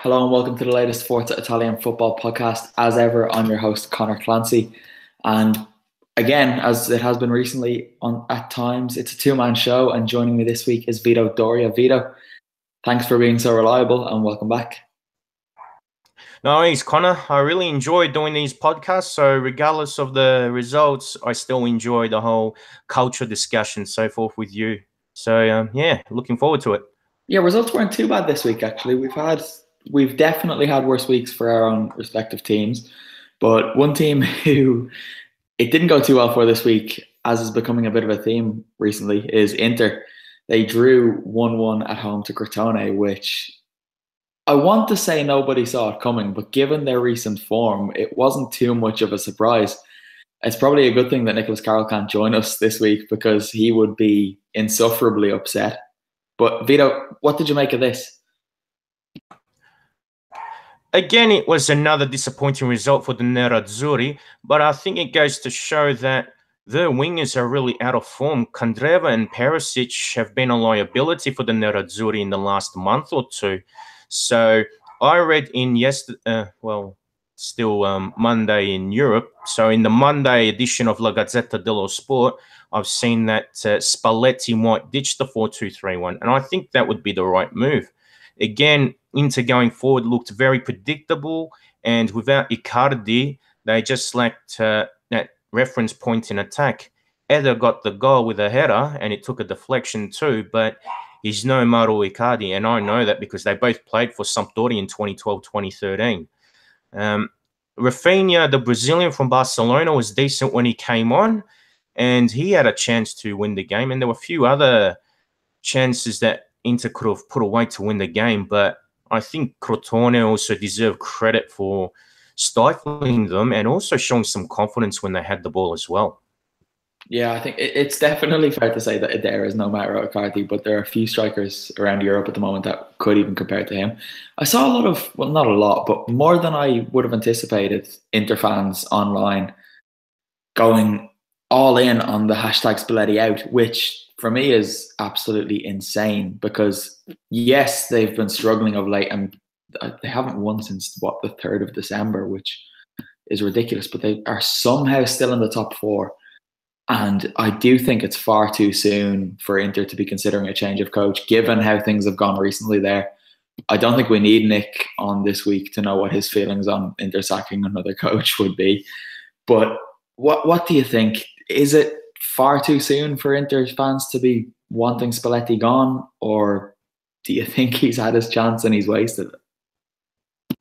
Hello and welcome to the latest Forza Italian football podcast. As ever, I'm your host, Conor Clancy. And again, as it has been recently at times, it's a two-man show. And joining me this week is Vito Doria. Vito, thanks for being so reliable and welcome back. No worries, Connor. I really enjoy doing these podcasts. So regardless of the results, I still enjoy the whole culture discussion, so forth with you. So, looking forward to it. Yeah, results weren't too bad this week, actually. We've definitely had worse weeks for our own respective teams. But one team who it didn't go too well for this week, as is becoming a bit of a theme recently, is Inter. They drew 1-1 at home to Crotone, which I want to say nobody saw it coming, but given their recent form, it wasn't too much of a surprise. It's probably a good thing that Nicholas Carroll can't join us this week because he would be insufferably upset. But Vito, what did you make of this? Again, it was another disappointing result for the Nerazzurri, but I think it goes to show that their wingers are really out of form. Candreva and Perisic have been a liability for the Nerazzurri in the last month or two. So I read in Monday in Europe. So in the Monday edition of La Gazzetta dello Sport, I've seen that Spalletti might ditch the 4-2-3-1, and I think that would be the right move. Again, Inter going forward looked very predictable, and without Icardi, they just lacked that reference point in attack. Eder got the goal with a header, and it took a deflection too, but he's no Mauro Icardi, and I know that because they both played for Sampdoria in 2012-2013. Rafinha, the Brazilian from Barcelona, was decent when he came on, and he had a chance to win the game, and there were a few other chances that Inter could have put away to win the game, but I think Crotone also deserve credit for stifling them and also showing some confidence when they had the ball as well. Yeah, I think it's definitely fair to say that there is no Mauro Icardi, but there are a few strikers around Europe at the moment that could even compare to him. I saw a lot of, well, not a lot, but more than I would have anticipated, Inter fans online going all in on the hashtag Spalletti out, which for me is absolutely insane because, yes, they've been struggling of late and they haven't won since, the 3rd of December, which is ridiculous, but they are somehow still in the top four. And I do think it's far too soon for Inter to be considering a change of coach, given how things have gone recently there. I don't think we need Nick on this week to know what his feelings on Inter sacking another coach would be. But what do you think? Is it far too soon for Inter fans to be wanting Spalletti gone? Or do you think he's had his chance and he's wasted it?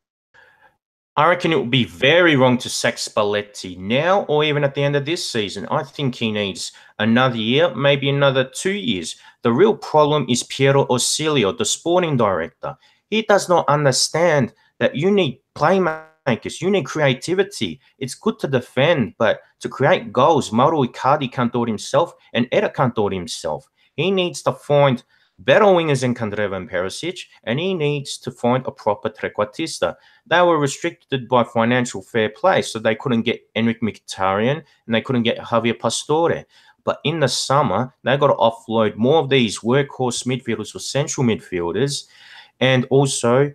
I reckon it would be very wrong to sack Spalletti now or even at the end of this season. I think he needs another year, maybe another 2 years. The real problem is Piero Ausilio, the sporting director. He does not understand that you need playmakers, you need creativity. It's good to defend, but to create goals, Mauro Icardi can't do it himself and Eder can't do it himself. He needs to find better wingers than Candreva and Perisic, and he needs to find a proper trequartista. They were restricted by financial fair play, so they couldn't get Enric Mkhitaryan and they couldn't get Javier Pastore. But in the summer, they got to offload more of these workhorse midfielders or central midfielders and also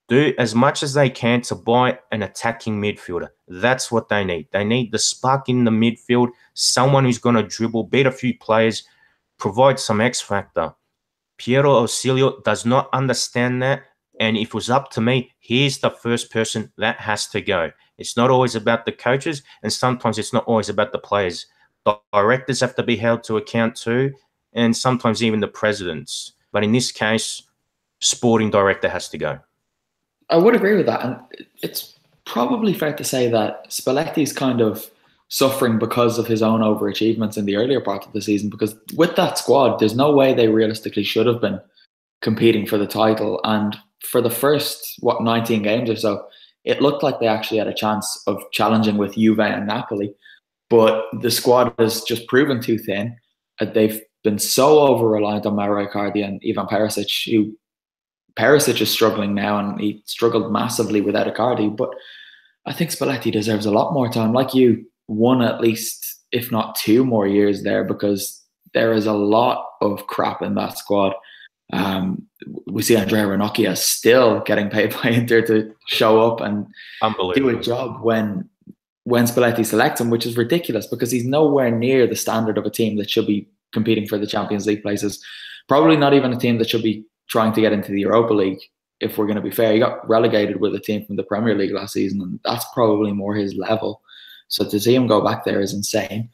do as much as they can to buy an attacking midfielder. That's what they need. They need the spark in the midfield, someone who's going to dribble, beat a few players, provide some X factor. Piero Ausilio does not understand that, and if it was up to me, he's the first person that has to go. It's not always about the coaches, and sometimes it's not always about the players. The directors have to be held to account too, and sometimes even the presidents. But in this case, sporting director has to go. I would agree with that, and it's probably fair to say that Spalletti's kind of suffering because of his own overachievements in the earlier part of the season, because with that squad, there's no way they realistically should have been competing for the title. And for the first, 19 games or so, it looked like they actually had a chance of challenging with Juve and Napoli. But the squad has just proven too thin. They've been so over-reliant on Mauro Icardi and Ivan Perisic, who Perisic is struggling now, and he struggled massively without Icardi. But I think Spalletti deserves a lot more time. Like you, one at least, if not 2 more years there, because there is a lot of crap in that squad. We see Andrea Ranocchia still getting paid by Inter to show up and do a job when Spalletti selects him, which is ridiculous because he's nowhere near the standard of a team that should be competing for the Champions League places. Probably not even a team that should be trying to get into the Europa League, if we're going to be fair. He got relegated with a team from the Premier League last season, and that's probably more his level. So to see him go back there is insane.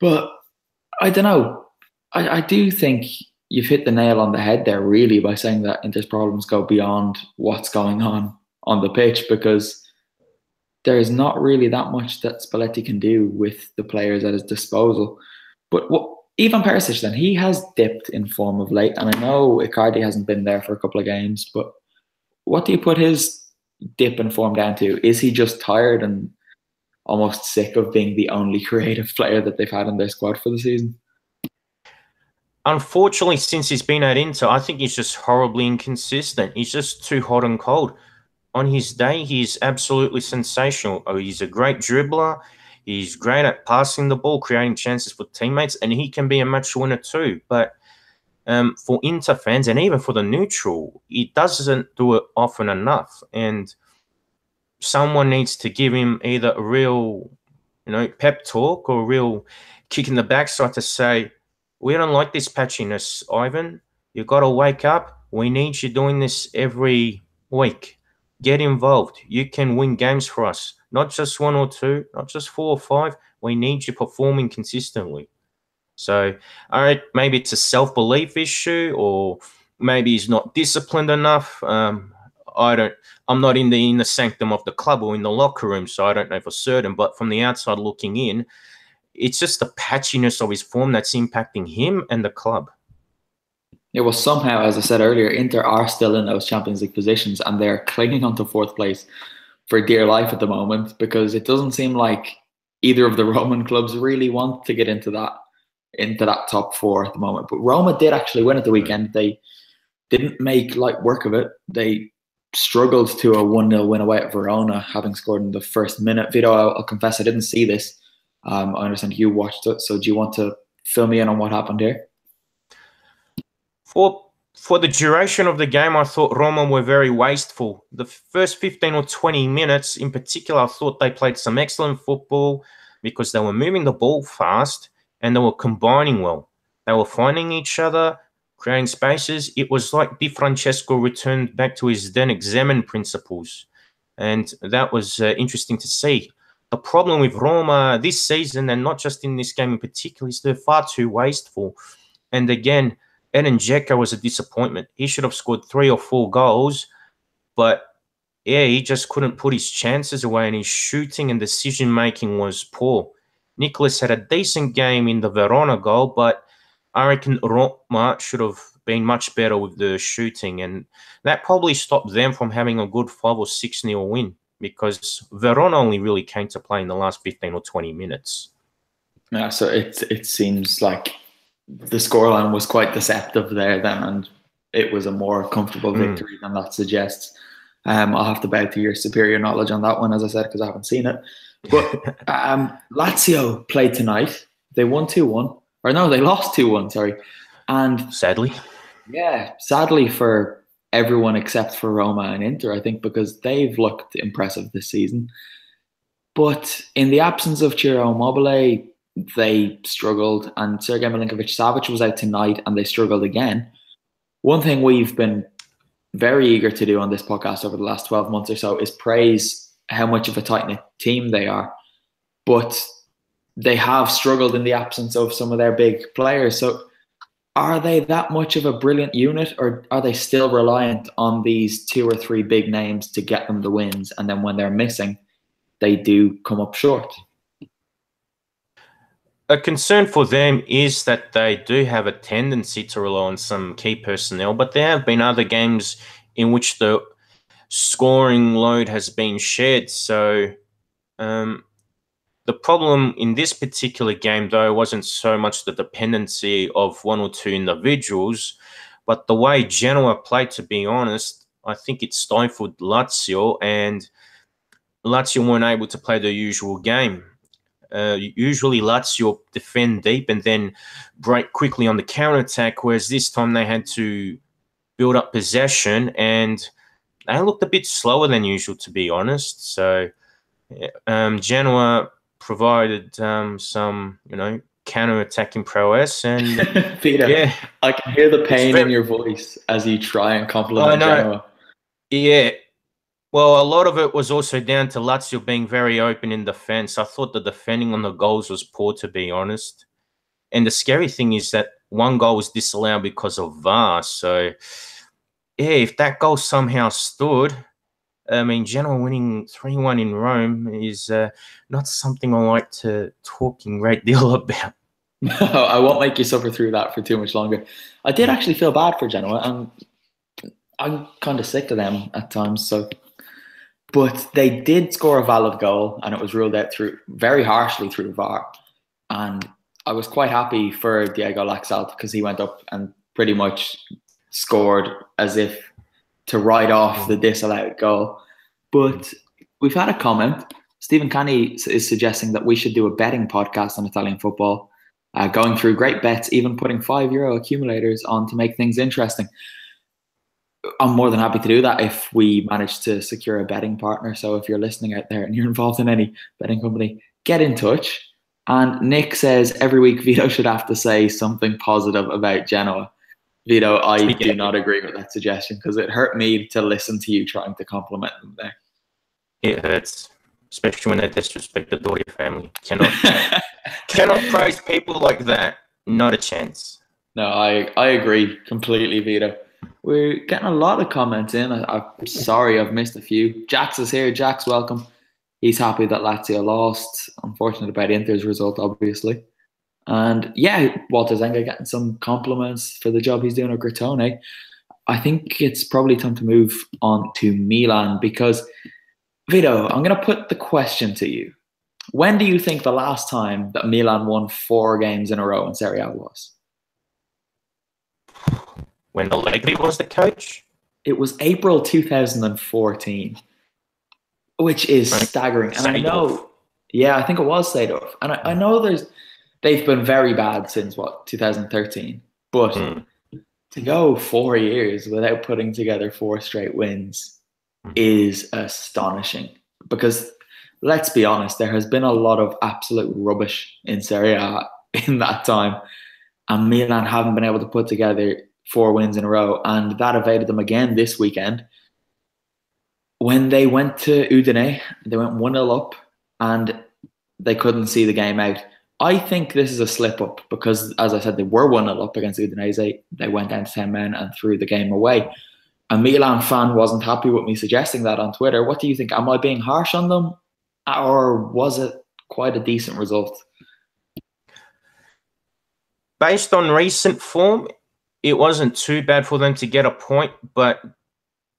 But I don't know. I do think you've hit the nail on the head there, really, by saying that Inter's problems go beyond what's going on the pitch, because there is not really that much that Spalletti can do with the players at his disposal. But Ivan Perisic, then, he has dipped in form of late, and I know Icardi hasn't been there for a couple of games, but what do you put his dip in form down to? Is he just tired and almost sick of being the only creative player that they've had in their squad for the season? Unfortunately, since he's been at Inter, I think he's just horribly inconsistent. He's just too hot and cold. On his day, he's absolutely sensational. He's a great dribbler. He's great at passing the ball, creating chances for teammates, and he can be a match winner too. But for Inter fans and even for the neutral, he doesn't do it often enough. And someone needs to give him either a real, pep talk or a real kick in the backside to say, we don't like this patchiness, Ivan. You've got to wake up. We need you doing this every week. Get involved. You can win games for us. Not just 1 or 2, not just 4 or 5. We need you performing consistently. So, all right, maybe it's a self-belief issue, or maybe he's not disciplined enough. I'm not in the sanctum of the club or in the locker room, so I don't know for certain. But from the outside looking in, it's just the patchiness of his form that's impacting him and the club. Yeah, well, somehow, as I said earlier, Inter are still in those Champions League positions, and they're clinging onto fourth place for dear life at the moment, because it doesn't seem like either of the Roman clubs really want to get into that top 4 at the moment. But Roma did actually win at the weekend. They didn't make light work of it. They struggled to a 1-0 win away at Verona, having scored in the first minute. Vito, I'll confess, I didn't see this. I understand you watched it, so do you want to fill me in on what happened here? For the duration of the game, I thought Roma were very wasteful. The first 15 or 20 minutes in particular, I thought they played some excellent football because they were moving the ball fast and they were combining well. They were finding each other, creating spaces. It was like Di Francesco returned back to his then examined principles. And that was interesting to see. The problem with Roma this season, and not just in this game in particular, is they're far too wasteful. And again, Edin Dzeko was a disappointment. He should have scored 3 or 4 goals, but yeah, he just couldn't put his chances away, and his shooting and decision-making was poor. Nicholas had a decent game in the Verona goal, but I reckon Roma should have been much better with the shooting, and that probably stopped them from having a good 5 or 6-0 win, because Verona only really came to play in the last 15 or 20 minutes. Yeah, so it seems like the scoreline was quite deceptive there then, and it was a more comfortable victory than that suggests. I'll have to bow to your superior knowledge on that one, as I said, because I haven't seen it. But Lazio played tonight. They won 2-1. Or no, they lost 2-1, sorry. And sadly. Yeah, sadly for everyone except for Roma and Inter, I think, because they've looked impressive this season. But in the absence of Ciro Immobile, they struggled, and Sergej Milinkovic-Savic was out tonight and they struggled again. One thing we've been very eager to do on this podcast over the last 12 months or so is praise how much of a tight-knit team they are. But they have struggled in the absence of some of their big players. So are they that much of a brilliant unit, or are they still reliant on these 2 or 3 big names to get them the wins, and then when they're missing, they do come up short? A concern for them is that they do have a tendency to rely on some key personnel, but there have been other games in which the scoring load has been shared. So the problem in this particular game, though, wasn't so much the dependency of 1 or 2 individuals, but the way Genoa played, to be honest. I think it stifled Lazio, and Lazio weren't able to play their usual game. Usually Lazio defend deep and then break quickly on the counter-attack, whereas this time they had to build up possession, and they looked a bit slower than usual, to be honest. So Genoa provided some, counter-attacking prowess, and Peter, yeah, I can hear the it's pain in very. your voice as you try and I compliment know. Genoa. Yeah. Well, a lot of it was also down to Lazio being very open in defense. I thought the defending on the goals was poor, to be honest. And the scary thing is that one goal was disallowed because of VAR. So, yeah, if that goal somehow stood, I mean, Genoa winning 3-1 in Rome is not something I like to talk in great deal about. No, I won't make you suffer through that for too much longer. I did actually feel bad for Genoa, and I'm kind of sick of them at times. But they did score a valid goal, and it was ruled out through very harshly through VAR. And I was quite happy for Diego Laxalt because he went up and pretty much scored as if to write off the disallowed goal. But we've had a comment. Stephen Canny is suggesting that we should do a betting podcast on Italian football, going through great bets, even putting €5 accumulators on to make things interesting. I'm more than happy to do that if we manage to secure a betting partner. So if you're listening out there and you're involved in any betting company, get in touch. And Nick says every week Vito should have to say something positive about Genoa. Vito, I do not agree with that suggestion because it hurt me to listen to you trying to compliment them there. It hurts, especially when they disrespect the Doria family. Cannot praise people like that. Not a chance. No, I agree completely, Vito. We're getting a lot of comments in. I'm sorry I've missed a few. Jax is here. Jax, welcome. He's happy that Lazio lost. Unfortunate about Inter's result, obviously. And yeah, Walter Zenga getting some compliments for the job he's doing at Crotone. I think it's probably time to move on to Milan because, Vito, I'm going to put the question to you. When do you think the last time that Milan won 4 games in a row in Serie A was? When Allegri was the coach? It was April 2014, which is staggering. And I know, I think it was Seedorf. And I know they've been very bad since, 2013. But to go 4 years without putting together 4 straight wins is astonishing. Because let's be honest, there has been a lot of absolute rubbish in Serie A in that time. And Milan haven't been able to put together 4 wins in a row. And that evaded them again this weekend. When they went to Udine, they went 1-0 up and they couldn't see the game out. I think this is a slip up because, as I said, they were 1-0 up against Udinese. They went down to 10 men and threw the game away. A Milan fan wasn't happy with me suggesting that on Twitter. What do you think? Am I being harsh on them? Or was it quite a decent result? Based on recent form, it wasn't too bad for them to get a point, but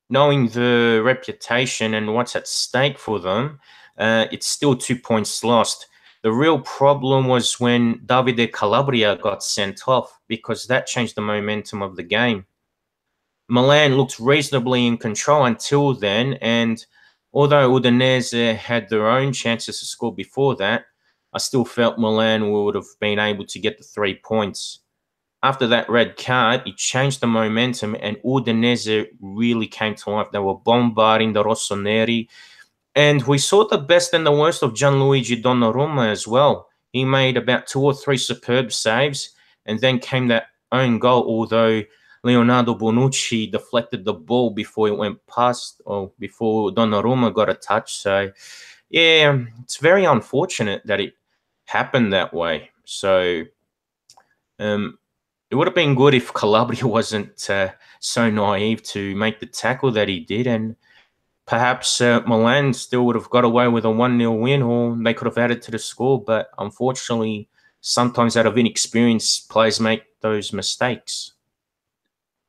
knowing the reputation and what's at stake for them, it's still 2 points lost. The real problem was when Davide Calabria got sent off because that changed the momentum of the game. Milan looked reasonably in control until then, and although Udinese had their own chances to score before that, I still felt Milan would have been able to get the 3 points. After that red card, it changed the momentum and Udinese really came to life. They were bombarding the Rossoneri. And we saw the best and the worst of Gianluigi Donnarumma as well. He made about 2 or 3 superb saves and then came that own goal, although Leonardo Bonucci deflected the ball before it went past or before Donnarumma got a touch. So, yeah, it's very unfortunate that it happened that way. So, it would have been good if Calabria wasn't so naive to make the tackle that he did, and perhaps Milan still would have got away with a 1-0 win, or they could have added to the score. But unfortunately, sometimes out of inexperience, players make those mistakes.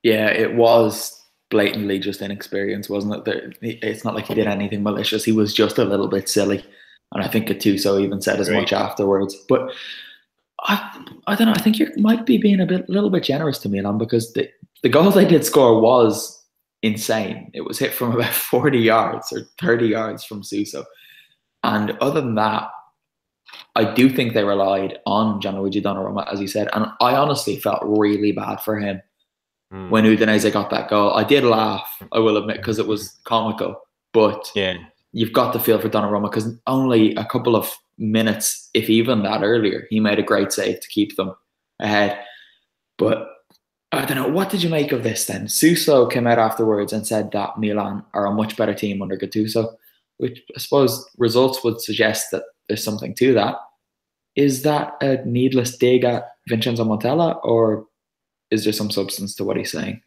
Yeah, it was blatantly just inexperience, wasn't it? It's not like he did anything malicious. He was just a little bit silly. And I think Gattuso even said as much afterwards. But I don't know. I think you might be being a little bit generous to Milan because the goal they did score was insane. It was hit from about 40 yards or 30 yards from Suso. And other than that, I do think they relied on Gianluigi Donnarumma, as you said. And I honestly felt really bad for him when Udinese got that goal. I did laugh, I will admit, because it was comical. But Yeah. you've got to feel for Donnarumma because only a couple of minutes, if even that earlier, he made a great save to keep them ahead. But I don't know, what did you make of this then? Suso came out afterwards and said that Milan are a much better team under Gattuso, which I suppose results would suggest that there's something to that. Is that a needless dig at Vincenzo Montella, or is there some substance to what he's saying?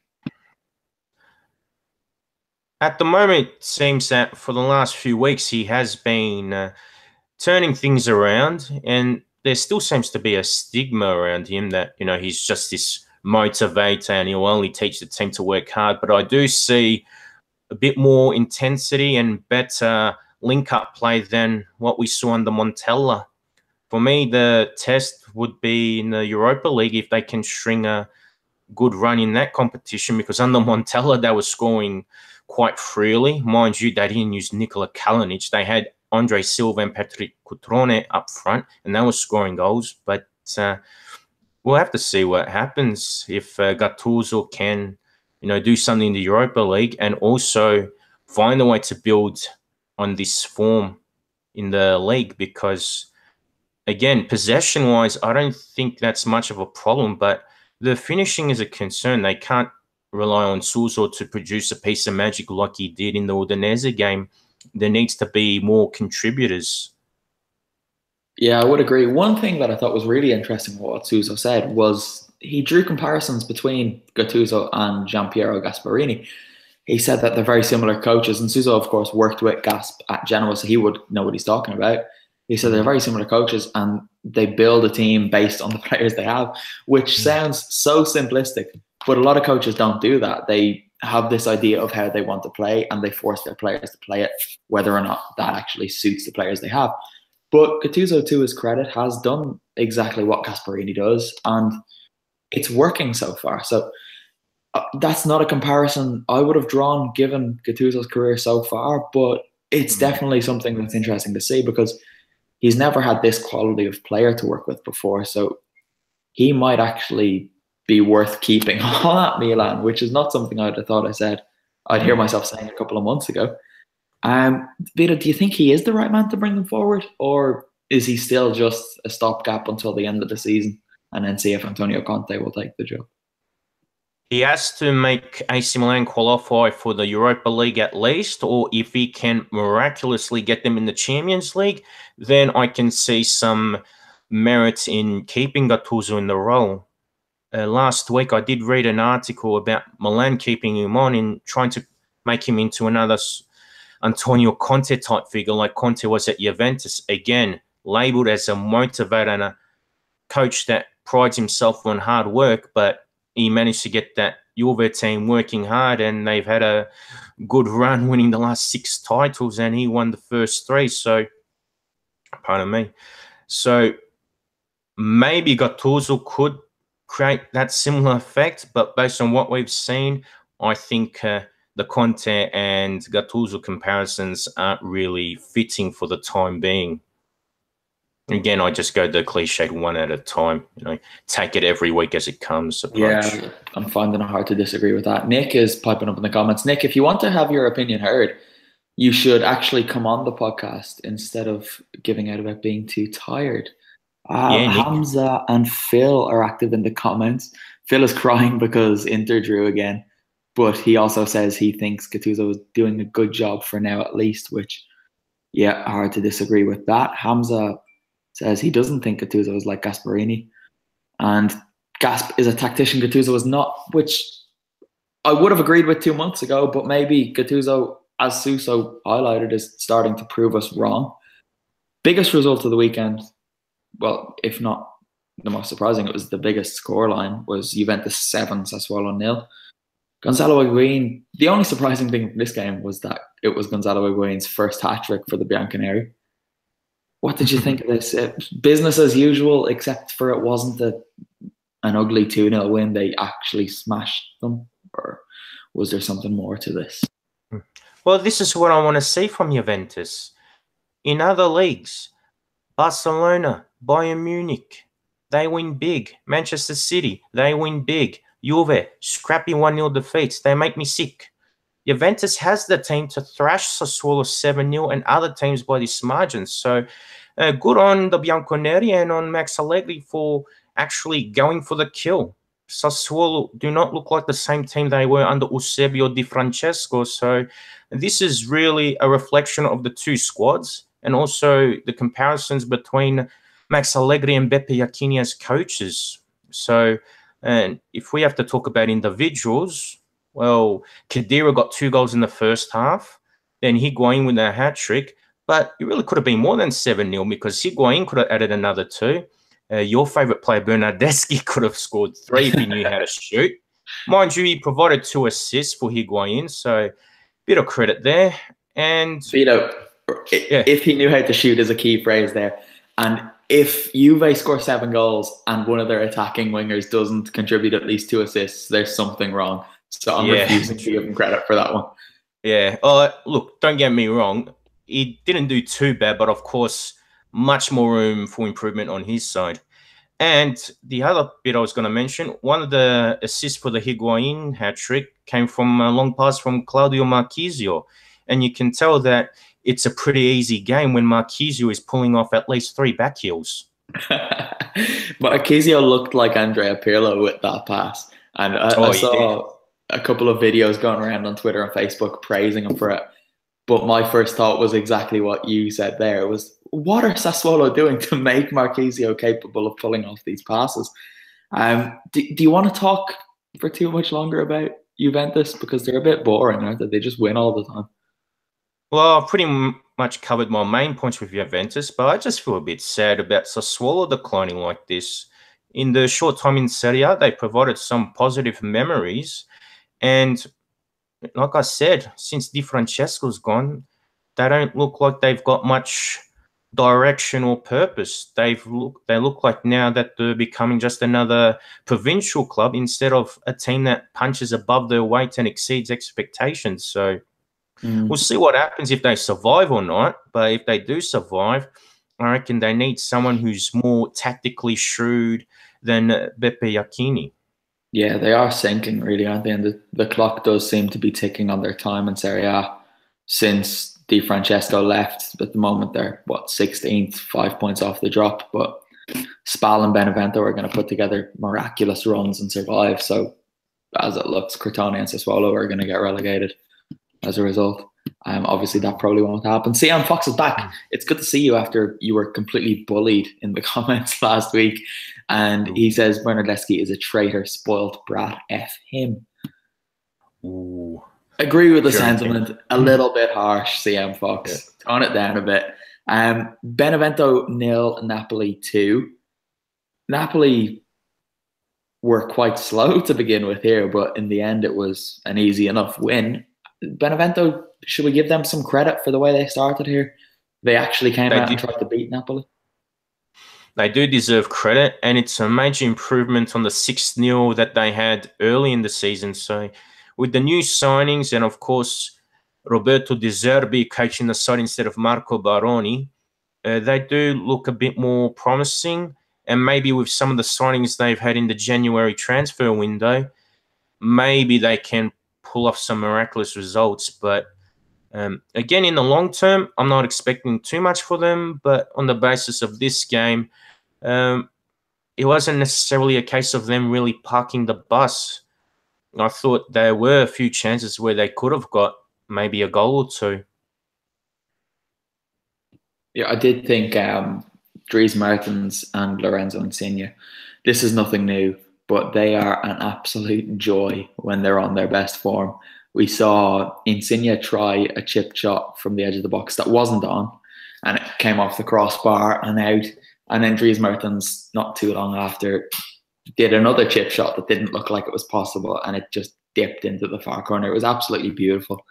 At the moment, it seems that for the last few weeks, he has been turning things around, and there still seems to be a stigma around him that, he's just this motivator and he'll only teach the team to work hard. But I do see a bit more intensity and better link-up play than what we saw under Montella. For me, the test would be in the Europa League if they can string a good run in that competition, because under Montella, they were scoring quite freely. Mind you, they didn't use Nikola Kalinic. They had Andre Silva and Patrick Cutrone up front, and they were scoring goals. But we'll have to see what happens if Gattuso can, do something in the Europa League and also find a way to build on this form in the league. Because, again, possession-wise, I don't think that's much of a problem, but the finishing is a concern. They can't rely on Suso to produce a piece of magic like he did in the Udinese game. There needs to be more contributors. Yeah, I would agree. One thing that I thought was really interesting what Suso said was he drew comparisons between Gattuso and Gianpiero Gasparini. He said that they're very similar coaches, and Suso, of course, worked with Gasp at Genoa, so he would know what he's talking about. He said they're very similar coaches, and they build a team based on the players they have, which sounds so simplistic, but a lot of coaches don't do that. They have this idea of how they want to play, and they force their players to play it, whether or not that actually suits the players they have. But Gattuso, to his credit, has done exactly what Gasparini does, and it's working so far. So that's not a comparison I would have drawn given Gattuso's career so far, but it's definitely something that's interesting to see because he's never had this quality of player to work with before. So he might actually be worth keeping on at Milan, which is not something I'd have thought I'd hear myself saying a couple of months ago. Vito, do you think he is the right man to bring them forward, or is he still just a stopgap until the end of the season and then see if Antonio Conte will take the job? He has to make AC Milan qualify for the Europa League at least, or if he can miraculously get them in the Champions League, then I can see some merit in keeping Gattuso in the role. Last week, I did read an article about Milan keeping him on and trying to make him into another Antonio Conte type figure like Conte was at Juventus. Again, labelled as a motivator and a coach that prides himself on hard work, but he managed to get that Juve team working hard, and they've had a good run winning the last 6 titles, and he won the first 3. So, pardon me. So, maybe Gattuso could create that similar effect, but based on what we've seen, I think the Conte and Gattuso comparisons aren't really fitting for the time being. Again, I just go the cliched one at a time. Take it every week as it comes approach. Yeah, I'm finding it hard to disagree with that. Nick is piping up in the comments. Nick, if you want to have your opinion heard, you should actually come on the podcast instead of giving out about being too tired. Hamza and Phil are active in the comments. Phil is crying because Inter drew again, but he also says he thinks Gattuso is doing a good job for now at least, which, yeah, hard to disagree with that. Hamza says he doesn't think Gattuso is like Gasparini, and Gasp is a tactician Gattuso is not, which I would have agreed with 2 months ago, but maybe Gattuso, as Suso highlighted, is starting to prove us wrong. Biggest result of the weekend, well, if not the most surprising, it was the biggest scoreline, was Juventus 7, Sassuolo 0. Gonzalo Higuain, the only surprising thing from this game was that it was Gonzalo Higuain's first hat-trick for the Bianconeri. What did you think of this? Business as usual, except for it wasn't an ugly 2-0 win. They actually smashed them, or was there something more to this? Well, this is what I want to see from Juventus. In other leagues, Barcelona, Bayern Munich, they win big. Manchester City, they win big. Juve, scrappy 1-0 defeats. They make me sick. Juventus has the team to thrash Sassuolo 7-0 and other teams by this margin. So good on the Bianconeri and on Max Allegri for actually going for the kill. Sassuolo do not look like the same team they were under Eusebio Di Francesco. So this is really a reflection of the two squads and also the comparisons between Max Allegri and Beppe Iacchini as coaches. So and if we have to talk about individuals, well, Khedira got 2 goals in the first half. Then Higuain with a hat-trick. But it really could have been more than 7-0 because Higuain could have added another 2. Your favourite player, Bernardeschi, could have scored 3 if he knew how to shoot. Mind you, he provided 2 assists for Higuain, so bit of credit there. And Vito, if he knew how to shoot is a key phrase there. And if Juve score 7 goals and one of their attacking wingers doesn't contribute at least 2 assists, there's something wrong. So I'm refusing to give him credit for that one. Yeah. Look, don't get me wrong. He didn't do too bad, but of course, much more room for improvement on his side. And the other bit I was going to mention, one of the assists for the Higuain hat-trick came from a long pass from Claudio Marchisio. And you can tell that it's a pretty easy game when Marchisio is pulling off at least 3 back heels. Marchisio looked like Andrea Pirlo with that pass. And I saw a couple of videos going around on Twitter and Facebook praising him for it. But my first thought was exactly what you said there. It was, what are Sassuolo doing to make Marchisio capable of pulling off these passes? Do you want to talk for too much longer about Juventus? Because they're a bit boring, aren't they? They just win all the time. Well, I've pretty much covered my main points with Juventus, but I just feel a bit sad about Sassuolo declining like this. In the short time in Serie A, they provided some positive memories. And like I said, since Di Francesco's gone, they don't look like they've got much direction or purpose. They look like now that they're becoming just another provincial club instead of a team that punches above their weight and exceeds expectations. So we'll see what happens if they survive or not. But if they do survive, I reckon they need someone who's more tactically shrewd than Beppe Iacchini. Yeah, they are sinking, really, aren't they? And the clock does seem to be ticking on their time in Serie A since Di Francesco left. At the moment, they're, 16th, 5 points off the drop. But Spal and Benevento are going to put together miraculous runs and survive. So, as it looks, Crotone and Sassuolo are going to get relegated as a result. Obviously, that probably won't happen. Sian Fox is back. It's good to see you after you were completely bullied in the comments last week. And he says Bernardeschi is a traitor, spoilt brat. F him. Ooh. Agree with the sentiment. A little bit harsh, CM Fox. Yeah. Tone it down a bit. Benevento 0, Napoli 2. Napoli were quite slow to begin with here, but in the end it was an easy enough win. Benevento, should we give them some credit for the way they started here? They actually came out and tried to beat Napoli. They do deserve credit, and it's a major improvement on the 6-0 that they had early in the season. So with the new signings and, of course, Roberto De Zerbi coaching the side instead of Marco Baroni, they do look a bit more promising. And maybe with some of the signings they've had in the January transfer window, maybe they can pull off some miraculous results. But again, in the long term, I'm not expecting too much for them. But on the basis of this game, it wasn't necessarily a case of them really parking the bus. I thought there were a few chances where they could have got maybe a goal or 2. Yeah, I did think Dries Mertens and Lorenzo Insigne, this is nothing new, but they are an absolute joy when they're on their best form. We saw Insigne try a chip shot from the edge of the box that wasn't on, and it came off the crossbar and out. And then Dries Mertens, not too long after, did another chip shot that didn't look like it was possible, and it just dipped into the far corner. It was absolutely beautiful.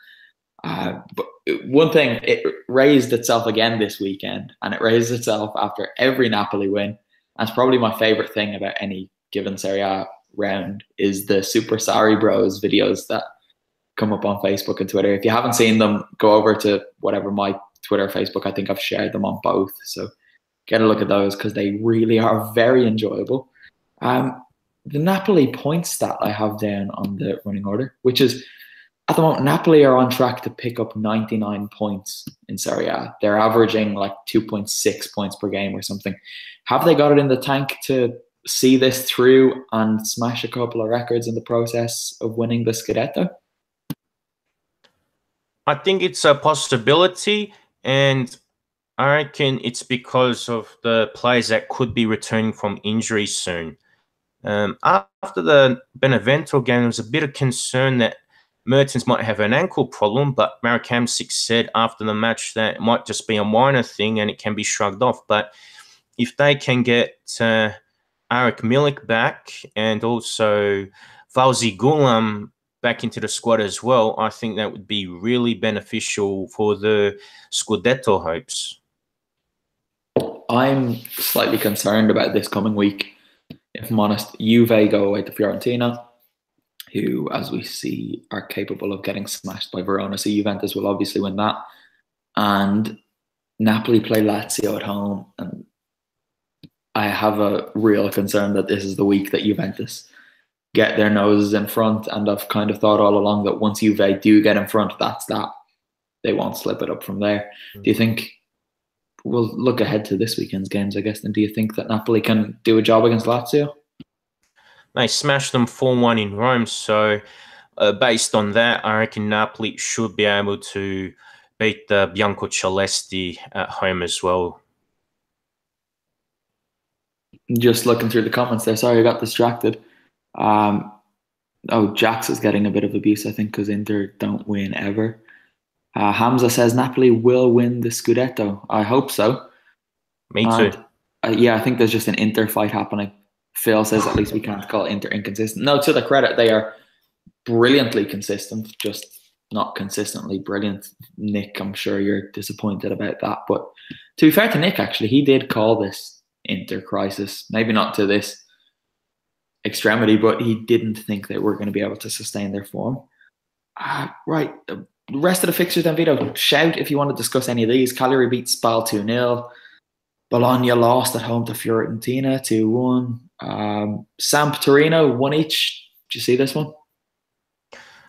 But one thing, it raised itself again this weekend, and it raised itself after every Napoli win. That's probably my favourite thing about any given Serie A round is the Super Sarri Bros videos that come up on Facebook and Twitter. If you haven't seen them, go over to whatever, my Twitter, Facebook. I think I've shared them on both. So get a look at those because they really are very enjoyable. the Napoli point stat I have down on the running order, which is at the moment, Napoli are on track to pick up 99 points in Serie A. They're averaging like 2.6 points per game or something. Have they got it in the tank to see this through and smash a couple of records in the process of winning the Scudetto? I think it's a possibility, and I reckon it's because of the players that could be returning from injury soon. After the Benevento game, there was a bit of concern that Mertens might have an ankle problem, but Marek Hamsik said after the match that it might just be a minor thing and it can be shrugged off. But if they can get Arik Milik back and also Fauzi Gulam back into the squad as well, I think that would be really beneficial for the Scudetto hopes. I'm slightly concerned about this coming week. If I'm honest, Juve go away to Fiorentina, who, as we see, are capable of getting smashed by Verona. So Juventus will obviously win that. And Napoli play Lazio at home. And I have a real concern that this is the week that Juventus get their noses in front. And I've kind of thought all along that once Juve do get in front, that's that. They won't slip it up from there. Do you think, we'll look ahead to this weekend's games, I guess, and do you think that Napoli can do a job against Lazio? They smashed them 4-1 in Rome, so based on that, I reckon Napoli should be able to beat the Biancocelesti at home as well. Just looking through the comments there, sorry I got distracted. Jax is getting a bit of abuse, I think, because Inter don't win ever. Hamza says Napoli will win the Scudetto. I hope so. Me too. I think there's just an Inter fight happening. Phil says at least we can't call Inter inconsistent. No, to their credit, they are brilliantly consistent, just not consistently brilliant. Nick, I'm sure you're disappointed about that. But to be fair to Nick, actually, he did call this Inter crisis. Maybe not to this extremity, but he didn't think they were going to be able to sustain their form. Right. The rest of the fixtures then, Vito, shout if you want to discuss any of these. Cagliari beat Spal 2-0. Bologna lost at home to Fiorentina 2-1. Samp Torino 1 each. Did you see this one?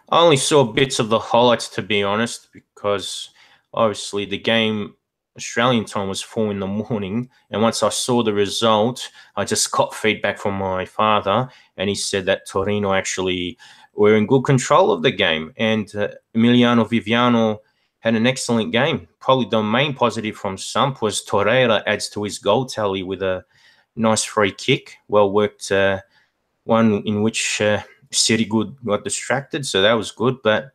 I only saw bits of the highlights, to be honest, because obviously the game Australian time was 4 in the morning, and once I saw the result, I just got feedback from my father, and he said that Torino actually were in good control of the game, and Emiliano Viviano had an excellent game. Probably the main positive from Samp was Torreira adds to his goal tally with a nice free kick, well worked one in which Sirigu got distracted, so that was good. But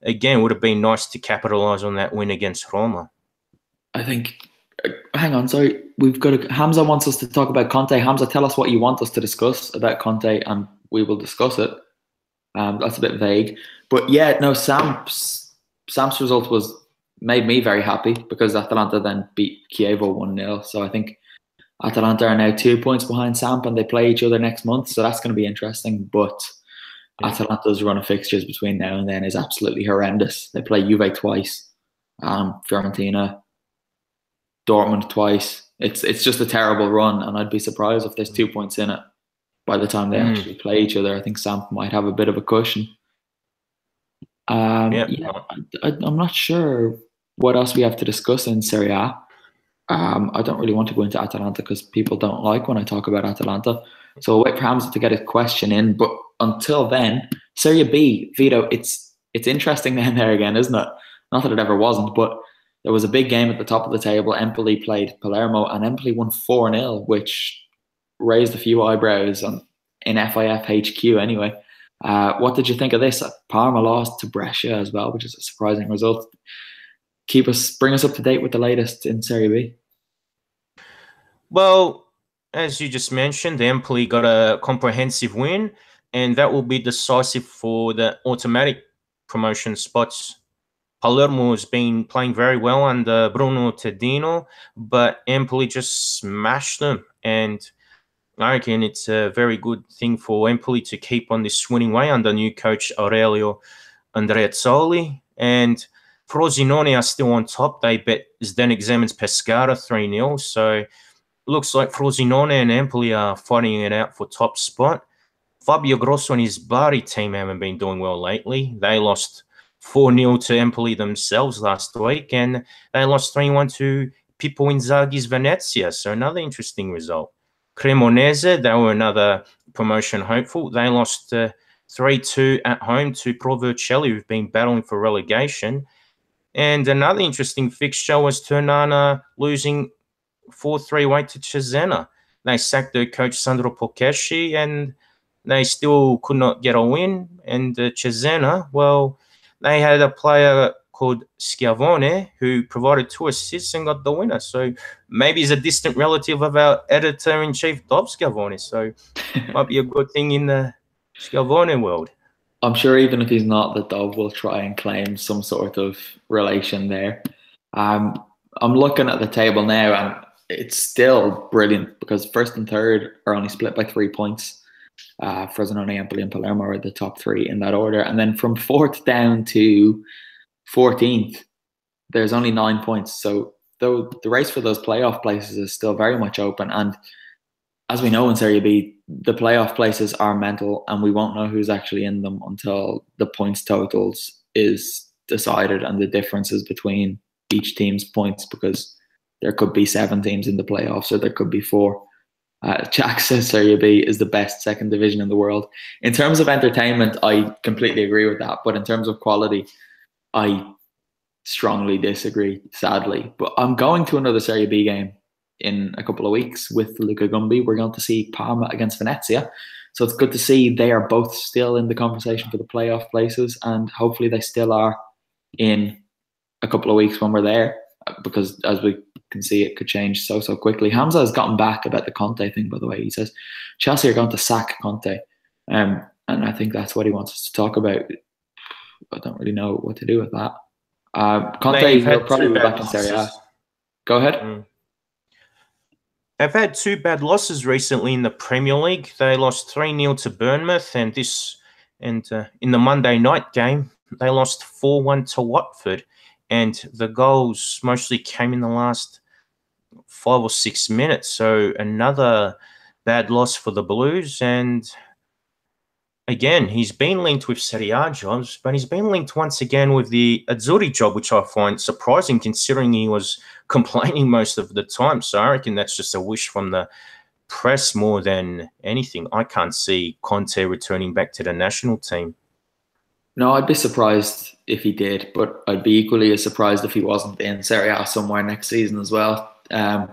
again, it would have been nice to capitalise on that win against Roma. I think, hang on, sorry, Hamza wants us to talk about Conte. Hamza, tell us what you want us to discuss about Conte and we will discuss it. That's a bit vague. But yeah, no, Samp's result made me very happy because Atalanta then beat Chievo 1-0. So I think Atalanta are now 2 points behind Samp and they play each other next month. So that's going to be interesting. But Atalanta's run of fixtures between now and then is absolutely horrendous. They play Juve twice, Fiorentina, Dortmund twice. It's just a terrible run, and I'd be surprised if there's 2 points in it by the time they actually play each other. I think Samp might have a bit of a cushion. I'm not sure what else we have to discuss in Serie A. I don't really want to go into Atalanta because people don't like when I talk about Atalanta. So we'll wait for Hamza to get his question in. But until then, Serie B, Vito, it's interesting down there again, isn't it? Not that it ever wasn't, but there was a big game at the top of the table. Empoli played Palermo, and Empoli won 4-0, which raised a few eyebrows in FIF HQ anyway. What did you think of this? Parma lost to Brescia as well, which is a surprising result. Bring us up to date with the latest in Serie B. Well, as you just mentioned, Empoli got a comprehensive win, and that will be decisive for the automatic promotion spots. Palermo has been playing very well under Bruno Tedino, but Empoli just smashed them. And I reckon it's a very good thing for Empoli to keep on this winning way under new coach Aurelio Andreazzoli. And Frosinone are still on top. They bet Zdenek Zeman's Pescara 3-0. So it looks like Frosinone and Empoli are fighting it out for top spot. Fabio Grosso and his Bari team haven't been doing well lately. They lost 4-0 to Empoli themselves last week, and they lost 3-1 to Pippo Inzaghi's Venezia, so another interesting result. Cremonese, they were another promotion hopeful. They lost 3-2 at home to Pro Vercelli, who've been battling for relegation. And another interesting fixture was Ternana losing 4-3 away to Cesena. They sacked their coach Sandro Poceschi, and they still could not get a win. And Cesena, well, they had a player called Schiavone who provided 2 assists and got the winner. So maybe he's a distant relative of our editor-in-chief, Dov Schiavone. So might be a good thing in the Schiavone world. I'm sure even if he's not, the Dove will try and claim some sort of relation there. I'm looking at the table now, and it's still brilliant because first and third are only split by 3 points. Frosinone, Empoli, and Palermo are the top 3 in that order, and then from 4th down to 14th, there's only 9 points. So though the race for those playoff places is still very much open, and as we know in Serie B, the playoff places are mental, and we won't know who's actually in them until the points totals is decided and the differences between each team's points, because there could be 7 teams in the playoffs or there could be 4. Jack says Serie B is the best second division in the world. In terms of entertainment, I completely agree with that. But in terms of quality, I strongly disagree, sadly. But I'm going to another Serie B game in a couple of weeks with Luca Gumbi. We're going to see Parma against Venezia. So it's good to see they are both still in the conversation for the playoff places, and hopefully they still are in a couple of weeks when we're there, because as we can see, it could change so quickly. Hamza has gotten back about the Conte thing, by the way. He says Chelsea are going to sack Conte, and I think that's what he wants us to talk about. I don't really know what to do with that. Conte will probably be back in Serie A. Go ahead. They've had 2 bad losses recently in the Premier League. They lost 3-0 to Bournemouth, and in the Monday night game, they lost 4-1 to Watford. And the goals mostly came in the last 5 or 6 minutes. So another bad loss for the Blues. And again, he's been linked with Serie A jobs, but he's been linked once again with the Azzurri job, which I find surprising considering he was complaining most of the time. So I reckon that's just a wish from the press more than anything. I can't see Conte returning back to the national team. No, I'd be surprised if he did, but I'd be equally as surprised if he wasn't in Serie A somewhere next season as well. I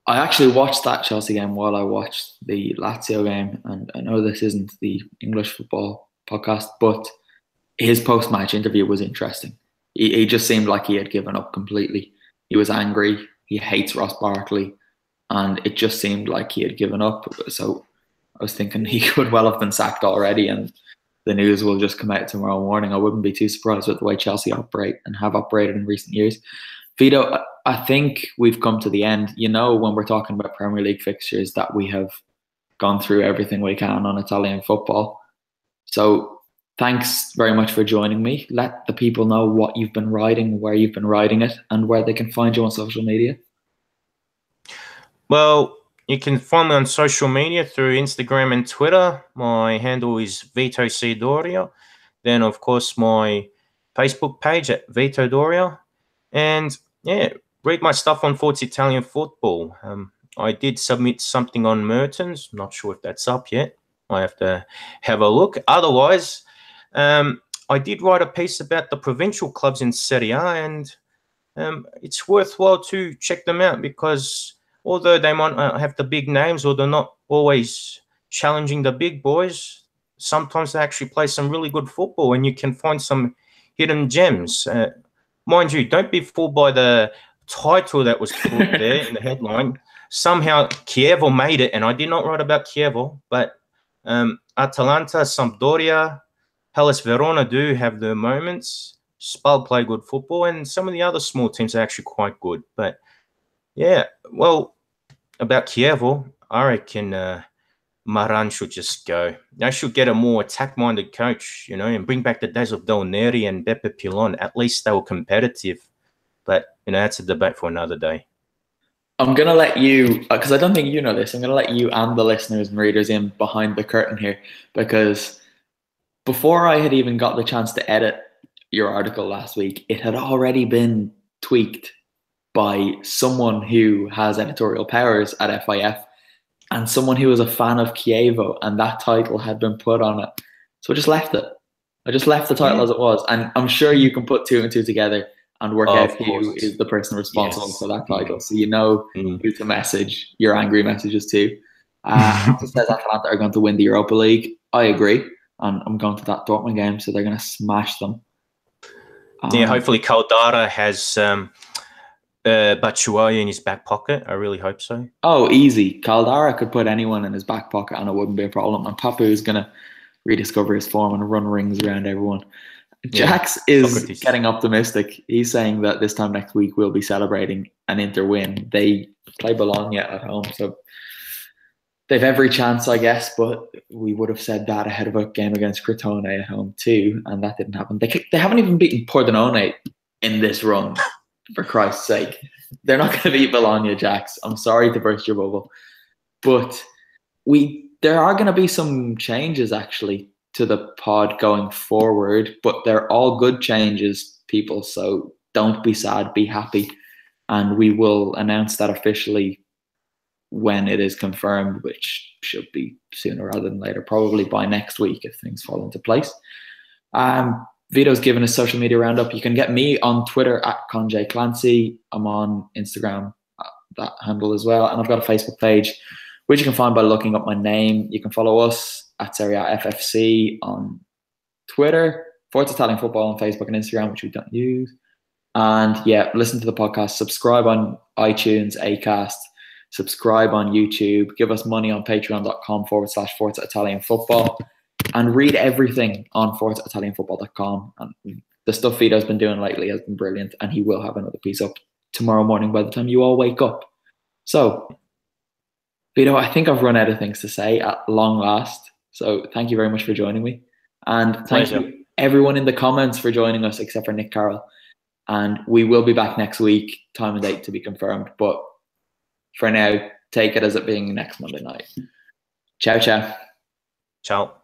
actually watched that Chelsea game while I watched the Lazio game, and I know this isn't the English football podcast, but his post-match interview was interesting. He just seemed like he had given up completely. He was angry. He hates Ross Barkley, and it just seemed like he had given up. So I was thinking he could well have been sacked already, and the news will just come out tomorrow morning. I wouldn't be too surprised with the way Chelsea operate and have operated in recent years. Vito, I think we've come to the end. You know, when we're talking about Premier League fixtures, that we have gone through everything we can on Italian football. So thanks very much for joining me. Let the people know what you've been writing, where you've been writing it, and where they can find you on social media. Well, you can find me on social media through Instagram and Twitter. My handle is Vito C. Doria. Then, of course, my Facebook page at Vito Doria. And, yeah, read my stuff on Forza Italian Football. I did submit something on Mertens. Not sure if that's up yet. I have to have a look. Otherwise, I did write a piece about the provincial clubs in Serie A, and it's worthwhile to check them out because although they might have the big names or they're not always challenging the big boys, sometimes they actually play some really good football and you can find some hidden gems. Mind you, don't be fooled by the title that was put there in the headline. Somehow Chievo made it, and I did not write about Chievo, but Atalanta, Sampdoria, Hellas Verona do have their moments. Spal play good football, and some of the other small teams are actually quite good. But yeah, well, about Chievo, I reckon Maran should just go. They should get a more attack-minded coach, you know, and bring back the days of Del Neri and Beppe Pilon. At least they were competitive. But, you know, that's a debate for another day. I'm going to let you, because I don't think you know this, I'm going to let you and the listeners and readers in behind the curtain here, because before I had even got the chance to edit your article last week, it had already been tweaked by someone who has editorial powers at FIF and someone who was a fan of Chievo, and that title had been put on it. So I just left it. I just left the title as it was. And I'm sure you can put two and two together and work out who is the person responsible for that title. So you know who to message your angry messages to. It says Atalanta are going to win the Europa League. I agree. And I'm going to that Dortmund game, so they're going to smash them. Hopefully Caldara has Batshuayi in his back pocket. I really hope so. Oh, easy. Caldara could put anyone in his back pocket and it wouldn't be a problem. And Papu is going to rediscover his form and run rings around everyone. Jax is getting optimistic. He's saying that this time next week we'll be celebrating an Inter win. They play Bologna at home, so they've every chance, I guess, but we would have said that ahead of a game against Crotone at home too, and that didn't happen. They haven't even beaten Pordenone in this run, for Christ's sake. They're not going to beat Bologna, Jax. I'm sorry to burst your bubble. But there are going to be some changes, actually, to the pod going forward, but they're all good changes, people, so don't be sad, be happy. And we will announce that officially when it is confirmed, which should be sooner rather than later, probably by next week if things fall into place. Vito's given a social media roundup. You can get me on Twitter at Conor Clancy. I'm on Instagram at that handle as well. And I've got a Facebook page, which you can find by looking up my name. You can follow us at Serie A FFC on Twitter, Forza Italian Football on Facebook and Instagram, which we don't use. And yeah, listen to the podcast, subscribe on iTunes, Acast, subscribe on YouTube, give us money on patreon.com/Forza Italian Football, and read everything on ForzaItalianFootball.com. And the stuff Vito's been doing lately has been brilliant, and he will have another piece up tomorrow morning by the time you all wake up. So, Vito, I think I've run out of things to say at long last. So thank you very much for joining me. And thank you everyone in the comments for joining us, except for Nick Carroll. And we will be back next week, time and date to be confirmed. But for now, take it as it being next Monday night. Ciao, ciao. Ciao.